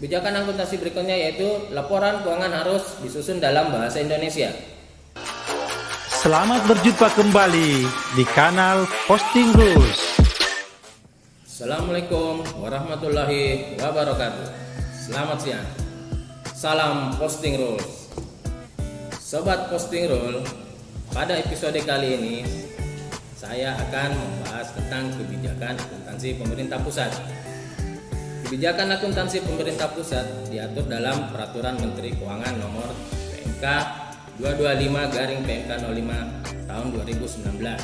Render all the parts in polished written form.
Kebijakan akuntansi berikutnya yaitu laporan keuangan harus disusun dalam bahasa Indonesia. Selamat berjumpa kembali di kanal Posting Rules. Assalamualaikum warahmatullahi wabarakatuh. Selamat siang. Salam Posting Rules. Sobat Posting Rule, pada episode kali ini saya akan membahas tentang kebijakan akuntansi pemerintah pusat. Kebijakan akuntansi pemerintah pusat diatur dalam Peraturan Menteri Keuangan Nomor PMK 225/PMK 05 tahun 2019.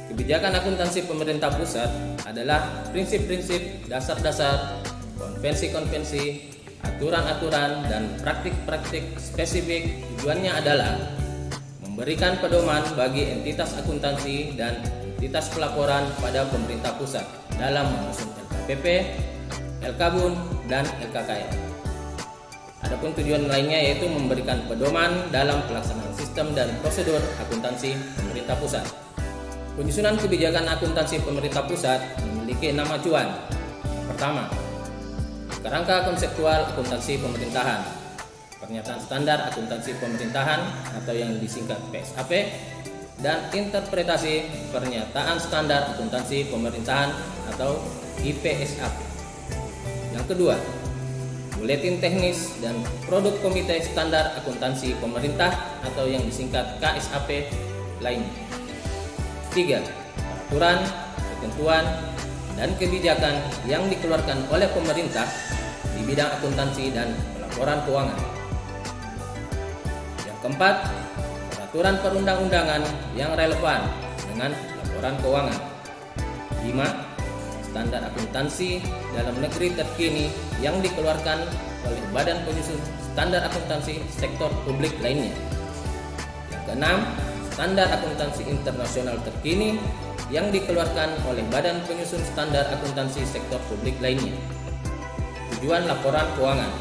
Kebijakan akuntansi pemerintah pusat adalah prinsip-prinsip, dasar-dasar, konvensi-konvensi, aturan-aturan, dan praktik-praktik spesifik. Tujuannya adalah memberikan pedoman bagi entitas akuntansi dan entitas pelaporan pada pemerintah pusat dalam menyusun LKPP, LKBUN, dan LKKN. Adapun tujuan lainnya yaitu memberikan pedoman dalam pelaksanaan sistem dan prosedur akuntansi pemerintah pusat. Penyusunan kebijakan akuntansi pemerintah pusat memiliki 6 acuan. Pertama, kerangka konseptual akuntansi pemerintahan, pernyataan standar akuntansi pemerintahan atau yang disingkat PSAP, dan interpretasi pernyataan standar akuntansi pemerintahan atau IPSAP. Yang kedua, buletin teknis dan produk komite standar akuntansi pemerintah atau yang disingkat KSAP lainnya. Tiga, peraturan, ketentuan, dan kebijakan yang dikeluarkan oleh pemerintah di bidang akuntansi dan pelaporan keuangan. Yang keempat, peraturan perundang-undangan yang relevan dengan laporan keuangan. 5. Standar akuntansi dalam negeri terkini yang dikeluarkan oleh Badan Penyusun Standar Akuntansi Sektor Publik lainnya. Yang keenam, standar akuntansi internasional terkini yang dikeluarkan oleh Badan Penyusun Standar Akuntansi Sektor Publik lainnya. Tujuan laporan keuangan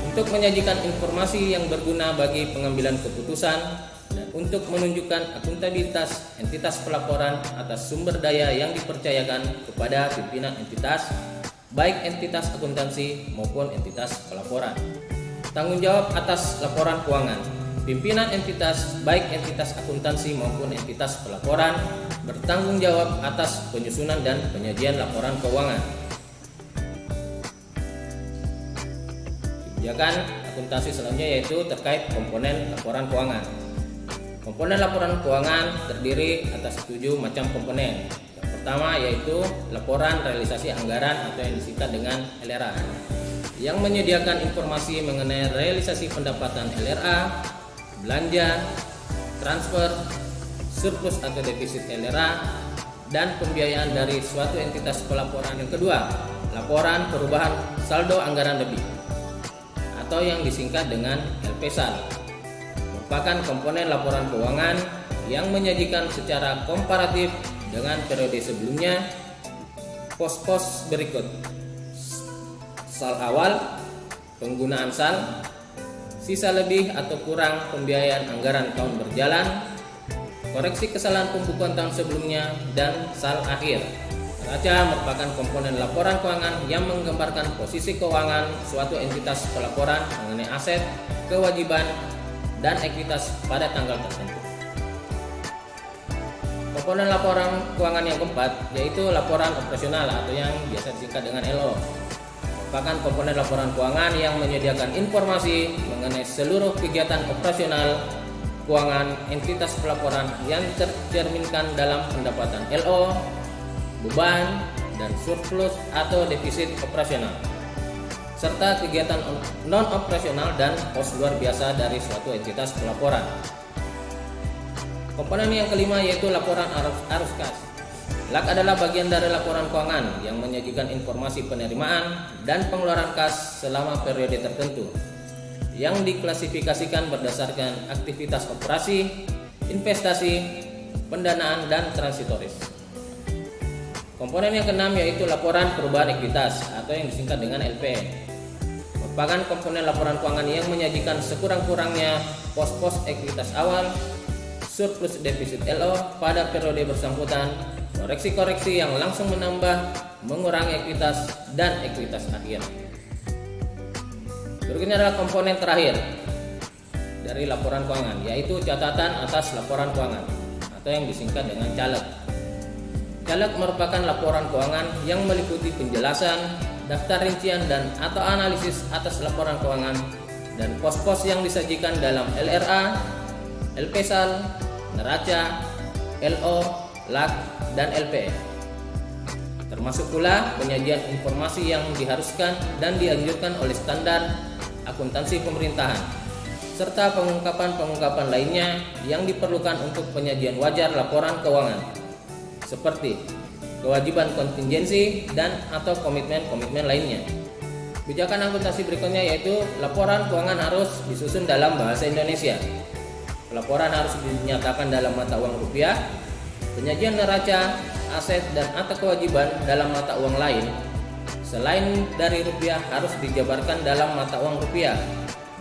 untuk menyajikan informasi yang berguna bagi pengambilan keputusan dan untuk menunjukkan akuntabilitas entitas pelaporan atas sumber daya yang dipercayakan kepada pimpinan entitas, baik entitas akuntansi maupun entitas pelaporan. Tanggung jawab atas laporan keuangan. Pimpinan entitas, baik entitas akuntansi maupun entitas pelaporan, bertanggung jawab atas penyusunan dan penyajian laporan keuangan. Kebijakan akuntansi selanjutnya yaitu terkait komponen laporan keuangan. Komponen laporan keuangan terdiri atas 7 macam komponen. Yang pertama yaitu laporan realisasi anggaran atau yang disingkat dengan LRA, yang menyediakan informasi mengenai realisasi pendapatan LRA, belanja, transfer, surplus atau defisit LRA, dan pembiayaan dari suatu entitas pelaporan. Yang kedua, laporan perubahan saldo anggaran lebih atau yang disingkat dengan LPSAL, merupakan komponen laporan keuangan yang menyajikan secara komparatif dengan periode sebelumnya pos-pos berikut: sal awal, penggunaan sal, sisa lebih atau kurang pembiayaan anggaran tahun berjalan, koreksi kesalahan pembukuan tahun sebelumnya, dan sal akhir. Neraca merupakan komponen laporan keuangan yang menggambarkan posisi keuangan suatu entitas pelaporan mengenai aset, kewajiban, dan ekuitas pada tanggal tertentu. Komponen laporan keuangan yang keempat yaitu laporan operasional atau yang biasa disingkat dengan LO. Merupakan komponen laporan keuangan yang menyediakan informasi mengenai seluruh kegiatan operasional keuangan entitas pelaporan yang tercerminkan dalam pendapatan LO, beban, dan surplus atau defisit operasional, serta kegiatan non-operasional dan pos luar biasa dari suatu entitas pelaporan. Komponen yang kelima yaitu laporan arus kas. LAK adalah bagian dari laporan keuangan yang menyajikan informasi penerimaan dan pengeluaran kas selama periode tertentu, yang diklasifikasikan berdasarkan aktivitas operasi, investasi, pendanaan, dan transitoris. Komponen yang keenam yaitu laporan perubahan ekuitas atau yang disingkat dengan LP. Merupakan komponen laporan keuangan yang menyajikan sekurang-kurangnya pos-pos ekuitas awal, surplus defisit LO pada periode bersangkutan, koreksi-koreksi yang langsung menambah, mengurangi ekuitas, dan ekuitas akhir. Berikutnya adalah komponen terakhir dari laporan keuangan, yaitu catatan atas laporan keuangan atau yang disingkat dengan caleg. Caleg merupakan laporan keuangan yang meliputi penjelasan, daftar rincian dan atau analisis atas laporan keuangan dan pos-pos yang disajikan dalam LRA, LPSAL, neraca, LO, LAK, dan LPE. Termasuk pula penyajian informasi yang diharuskan dan dianjurkan oleh standar akuntansi pemerintahan, serta pengungkapan-pengungkapan lainnya yang diperlukan untuk penyajian wajar laporan keuangan, seperti kewajiban kontingensi dan atau komitmen-komitmen lainnya. Kebijakan akuntansi berikutnya yaitu laporan keuangan harus disusun dalam bahasa Indonesia. Laporan harus dinyatakan dalam mata uang rupiah. Penyajian neraca, aset dan atau kewajiban dalam mata uang lain selain dari rupiah harus dijabarkan dalam mata uang rupiah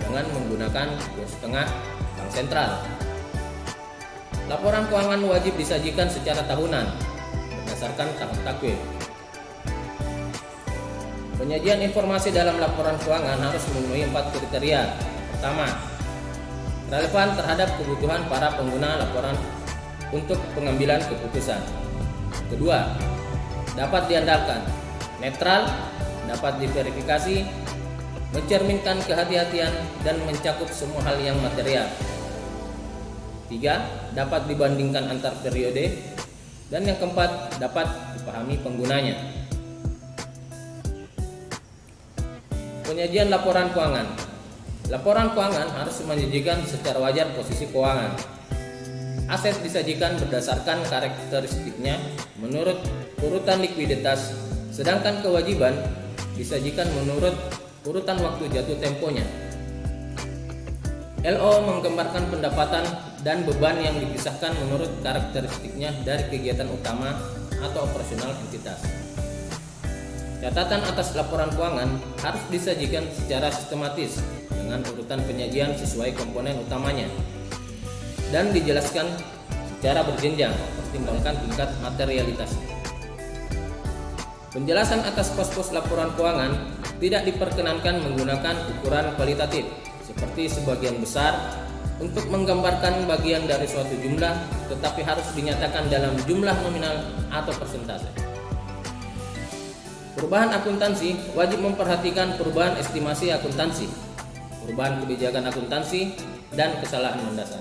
dengan menggunakan kurs tengah bank sentral. Laporan keuangan wajib disajikan secara tahunan berdasarkan tahun takwim. Penyajian informasi dalam laporan keuangan harus memenuhi 4 kriteria. Pertama, relevan terhadap kebutuhan para pengguna laporan untuk pengambilan keputusan. Kedua, dapat diandalkan, netral, dapat diverifikasi, mencerminkan kehati-hatian dan mencakup semua hal yang material. Tiga, dapat dibandingkan antar periode. Dan yang keempat, dapat dipahami penggunanya. Penyajian laporan keuangan. Laporan keuangan harus menyajikan secara wajar posisi keuangan. Aset disajikan berdasarkan karakteristiknya menurut urutan likuiditas, sedangkan kewajiban disajikan menurut urutan waktu jatuh temponya. LO menggambarkan pendapatan dan beban yang dipisahkan menurut karakteristiknya dari kegiatan utama atau operasional entitas. Catatan atas laporan keuangan harus disajikan secara sistematis dengan urutan penyajian sesuai komponen utamanya dan dijelaskan secara berjenjang pertimbangkan tingkat materialitas. Penjelasan atas pos-pos laporan keuangan tidak diperkenankan menggunakan ukuran kualitatif seperti sebagian besar untuk menggambarkan bagian dari suatu jumlah, tetapi harus dinyatakan dalam jumlah nominal atau persentase. Perubahan akuntansi wajib memperhatikan perubahan estimasi akuntansi, perubahan kebijakan akuntansi, dan kesalahan mendasar.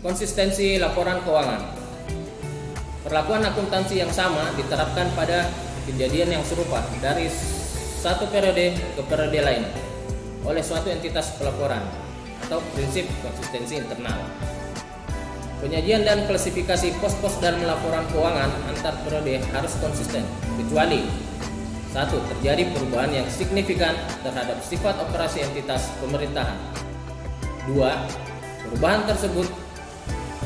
Konsistensi laporan keuangan. Perlakuan akuntansi yang sama diterapkan pada kejadian yang serupa dari satu periode ke periode lain oleh suatu entitas pelaporan atau prinsip konsistensi internal. Penyajian dan klasifikasi pos-pos dalam laporan keuangan antar periode harus konsisten, kecuali 1. Terjadi perubahan yang signifikan terhadap sifat operasi entitas pemerintahan. 2. Perubahan tersebut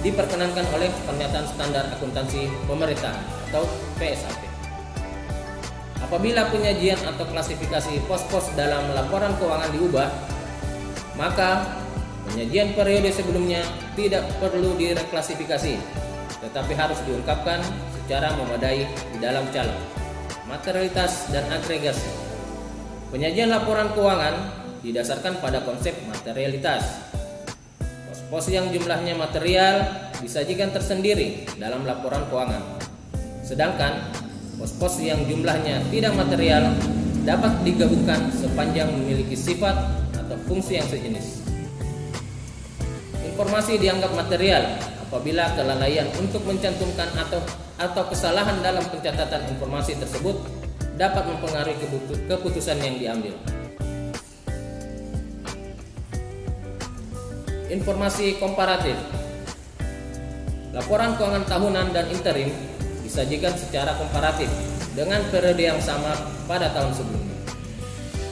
diperkenankan oleh pernyataan standar akuntansi pemerintahan atau PSAP. Apabila penyajian atau klasifikasi pos-pos dalam laporan keuangan diubah, maka penyajian periode sebelumnya tidak perlu direklasifikasi, tetapi harus diungkapkan secara memadai di dalam caleg, materialitas dan agregasi. Penyajian laporan keuangan didasarkan pada konsep materialitas. Pos-pos yang jumlahnya material disajikan tersendiri dalam laporan keuangan, sedangkan pos-pos yang jumlahnya tidak material dapat digabungkan sepanjang memiliki sifat atau fungsi yang sejenis. Informasi dianggap material apabila kelalaian untuk mencantumkan atau kesalahan dalam pencatatan informasi tersebut dapat mempengaruhi keputusan yang diambil. Informasi komparatif. Laporan keuangan tahunan dan interim disajikan secara komparatif dengan periode yang sama pada tahun sebelumnya.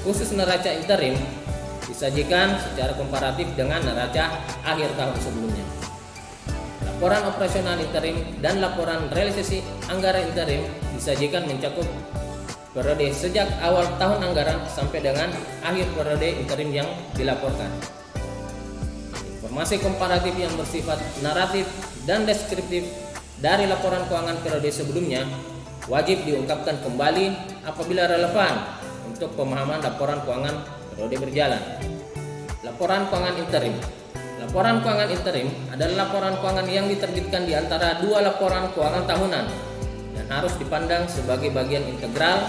Khusus neraca interim disajikan secara komparatif dengan neraca akhir tahun sebelumnya. Laporan operasional interim dan laporan realisasi anggaran interim disajikan mencakup periode sejak awal tahun anggaran sampai dengan akhir periode interim yang dilaporkan. Informasi komparatif yang bersifat naratif dan deskriptif dari laporan keuangan periode sebelumnya wajib diungkapkan kembali apabila relevan untuk pemahaman laporan keuangan periode berjalan. laporan keuangan interim. Laporan keuangan interim adalah laporan keuangan yang diterbitkan di antara dua laporan keuangan tahunan dan harus dipandang sebagai bagian integral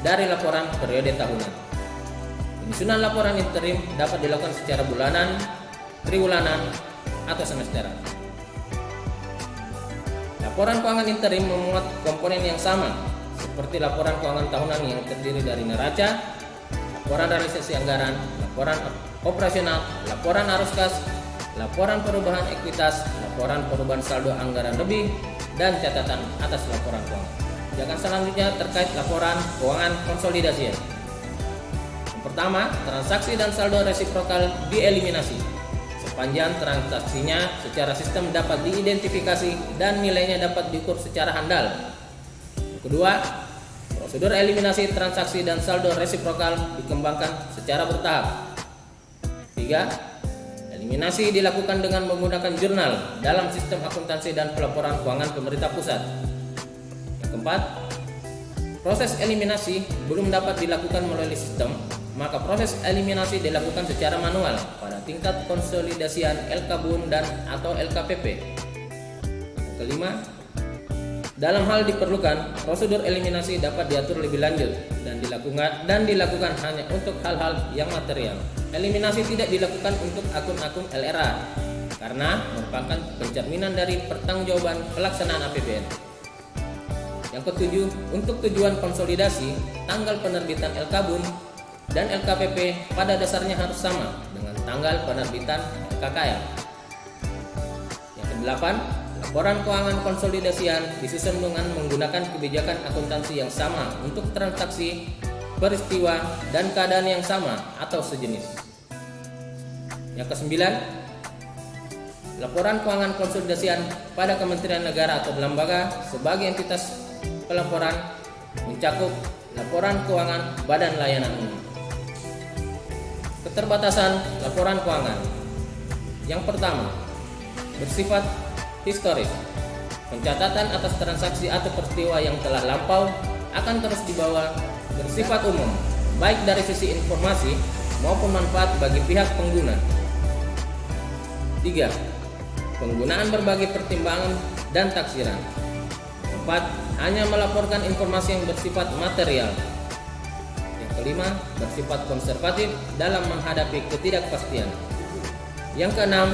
dari laporan periode tahunan. Penyusunan laporan interim dapat dilakukan secara bulanan, triwulan, atau semesteran. Laporan keuangan interim memuat komponen yang sama seperti laporan keuangan tahunan yang terdiri dari neraca, laporan realisasi anggaran, laporan operasional, laporan arus kas, laporan perubahan ekuitas, laporan perubahan saldo anggaran lebih, dan catatan atas laporan keuangan. Kebijakan selanjutnya terkait laporan keuangan konsolidasi. Yang pertama, transaksi dan saldo resiprokal dieliminasi. Sepanjang transaksinya secara sistem dapat diidentifikasi dan nilainya dapat diukur secara handal. Yang kedua, prosedur eliminasi transaksi dan saldo resiprokal dikembangkan secara bertahap. 3. Eliminasi dilakukan dengan menggunakan jurnal dalam sistem akuntansi dan pelaporan keuangan pemerintah pusat. Yang keempat, proses eliminasi belum dapat dilakukan melalui sistem, maka proses eliminasi dilakukan secara manual pada tingkat konsolidasian LK-BUN dan atau LKPP. Yang kelima, dalam hal diperlukan, prosedur eliminasi dapat diatur lebih lanjut dan dilakukan hanya untuk hal-hal yang material. Eliminasi tidak dilakukan untuk akun-akun LRA karena merupakan pencerminan dari pertanggungjawaban pelaksanaan APBN. Yang ketujuh, untuk tujuan konsolidasi, tanggal penerbitan LK-BUN dan LKPP pada dasarnya harus sama dengan tanggal penerbitan LKKL. Yang kedelapan, laporan keuangan konsolidasian disusun dengan menggunakan kebijakan akuntansi yang sama untuk transaksi, peristiwa, dan keadaan yang sama atau sejenis. Yang kesembilan, laporan keuangan konsolidasian pada Kementerian Negara atau lembaga sebagai entitas pelaporan mencakup laporan keuangan badan layanan umum. Keterbatasan laporan keuangan. Yang pertama, bersifat historis. Pencatatan atas transaksi atau peristiwa yang telah lampau akan terus dibawa, bersifat umum, baik dari sisi informasi maupun manfaat bagi pihak pengguna. 3. Penggunaan berbagai pertimbangan dan taksiran. 4. Hanya melaporkan informasi yang bersifat material. Yang kelima, bersifat konservatif dalam menghadapi ketidakpastian. Yang keenam,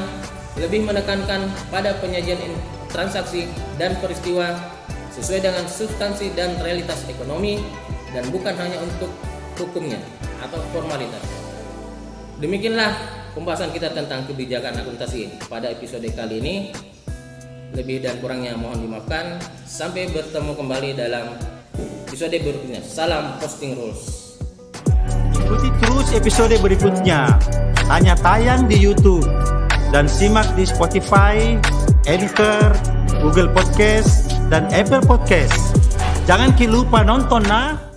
lebih menekankan pada penyajian transaksi dan peristiwa sesuai dengan substansi dan realitas ekonomi dan bukan hanya untuk hukumnya atau formalitas. Demikianlah pembahasan kita tentang kebijakan akuntansi pada episode kali ini. Lebih dan kurangnya mohon dimaafkan. Sampai bertemu kembali dalam episode berikutnya. Salam Posting Rules. Ikuti terus episode berikutnya. Hanya tayang di YouTube dan simak di Spotify, Anchor, Google Podcast, dan Apple Podcast. Jangan lupa nonton nah.